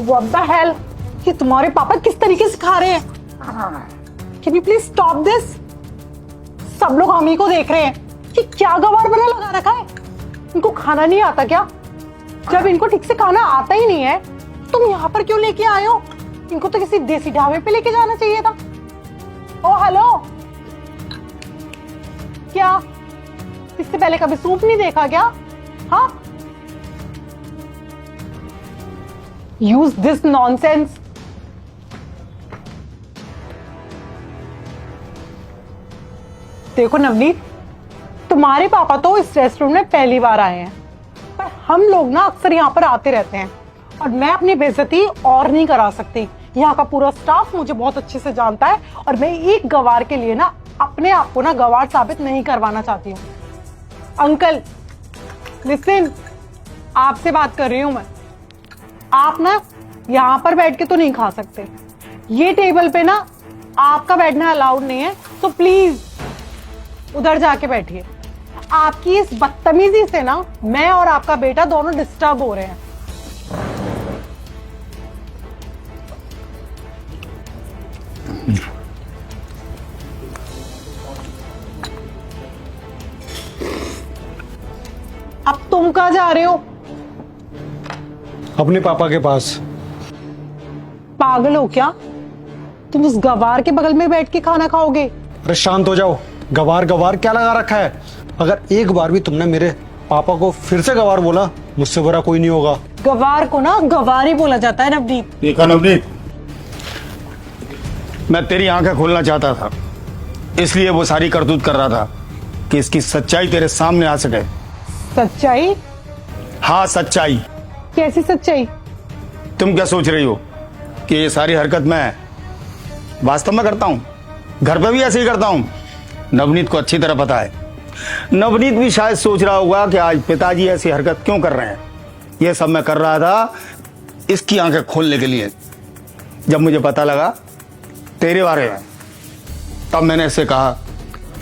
What the hell? ये तुम्हारे पापा किस तरीके से खा रहे हैं? Can you please stop this? सब लोग हम ही को देख रहे हैं कि क्या गवार बना लगा रखा है। इनको खाना नहीं आता क्या? जब इनको ठीक से खाना आता ही नहीं है, तुम यहाँ पर क्यों लेके आए हो? इनको तो किसी देसी ढाबे पे लेके जाना चाहिए था। ओ हेलो, क्या इससे पहले कभी सूप नहीं देखा क्या? हाँ? Use this nonsense. देखो नवनीत, तुम्हारे पापा तो इस रेस्टोरेंट में पहली बार आए हैं, पर हम लोग ना अक्सर यहाँ पर आते रहते हैं और मैं अपनी बेइज्जती और नहीं करा सकती। यहाँ का पूरा स्टाफ मुझे बहुत अच्छे से जानता है और मैं एक गवार के लिए ना अपने आप को ना गवार साबित नहीं करवाना चाहती हूँ। अंकल लिसन, आपसे बात कर रही हूँ मैं। आप ना यहाँ पर बैठ के तो नहीं खा सकते, ये टेबल पे ना आपका बैठना अलाउड नहीं है, तो प्लीज उधर जाके बैठिए। आपकी इस बदतमीजी से ना मैं और आपका बेटा दोनों डिस्टर्ब हो रहे हैं। अब तुम कहाँ जा रहे हो? अपने पापा के पास। पागल हो क्या? तुम उस गवार के बगल में बैठ के खाना खाओगे? अरे शांत हो जाओ। गवार गवार क्या लगा रखा है? अगर एक बार भी तुमने मेरे पापा को फिर से गवार बोला, मुझसे बुरा कोई नहीं होगा। गवार को ना गवार ही बोला जाता है नवनीत। देखा नवनीत, मैं तेरी आंखें खोलना चाहता था, इसलिए वो सारी करतूत कर रहा था कि इसकी सच्चाई तेरे सामने आ सके। सच्चाई? हाँ सच्चाई। कैसी सच्चाई? तुम क्या सोच रही हो कि ये सारी हरकत मैं वास्तव में करता हूँ? घर पे भी ऐसे ही करता हूँ। नवनीत को अच्छी तरह पता है। नवनीत भी शायद सोच रहा होगा कि आज पिताजी ऐसी हरकत क्यों कर रहे हैं। ये सब मैं कर रहा था इसकी आंखें खोलने के लिए। जब मुझे पता लगा तेरे बारे में, तब मैंने इससे कहा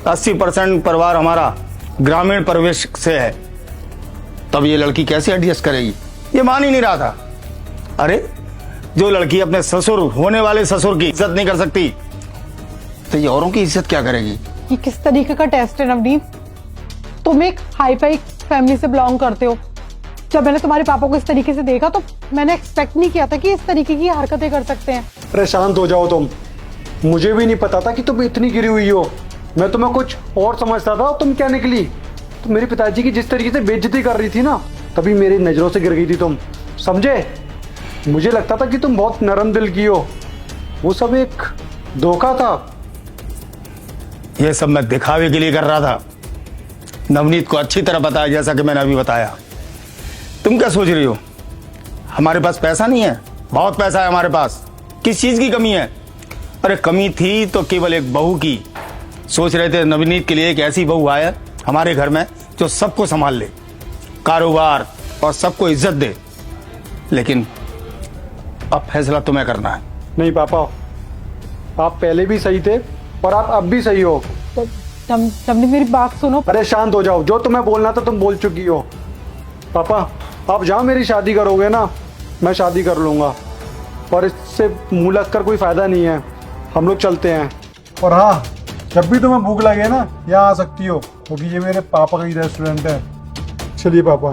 80% परिवार हमारा ग्रामीण परिवेश से है, तब ये लड़की कैसे एडजस्ट करेगी? ये मान ही नहीं रहा था। अरे जो लड़की अपने ससुर होने वाले ससुर की इज्जत नहीं कर सकती, तो ये औरों की इज्जत क्या करेगी? ये किस तरीके का टेस्ट है नवनीत? तुम एक हाई फाई फैमिली से बिलोंग करते हो। जब मैंने तुम्हारे पापा को इस तरीके से देखा तो मैंने एक्सपेक्ट नहीं किया था कि इस तरीके की हरकतें कर सकते हैं। अरे शांत हो जाओ तुम। मुझे भी नहीं पता था कि तुम इतनी गिरी हुई हो। मैं तुम्हें कुछ और समझता था, तुम क्या निकली। तो मेरे पिताजी की जिस तरीके से बेइज्जती कर रही थी ना, तभी मेरी नजरों से गिर गई थी तुम, समझे? मुझे लगता था कि तुम बहुत नरम दिल की हो। वो सब एक धोखा था। ये सब मैं दिखावे के लिए कर रहा था। नवनीत को अच्छी तरह पता है, जैसा कि मैंने अभी बताया। तुम क्या सोच रही हो हमारे पास पैसा नहीं है? बहुत पैसा है हमारे पास। किस चीज की कमी है? अरे कमी थी तो केवल एक बहू की। सोच रहे थे नवनीत के लिए एक ऐसी बहू आए हमारे घर में जो सबको संभाल ले, कारोबार और सबको इज्जत दे। लेकिन अब फैसला तुम्हें करना है। नहीं पापा, आप पहले भी सही थे और आप अब भी सही हो। तुमने मेरी बात सुनो। अरे शांत हो जाओ। जो तुम्हें बोलना था तुम बोल चुकी हो। पापा आप जहाँ मेरी शादी करोगे ना, मैं शादी कर लूँगा और इससे मुँह लग कर कोई फायदा नहीं है। हम लोग चलते हैं। और हाँ, जब भी तुम्हें भूख लगे ना, यहाँ आ सकती हो, क्योंकि ये मेरे पापा का ही रेस्टोरेंट है। चलिए पापा।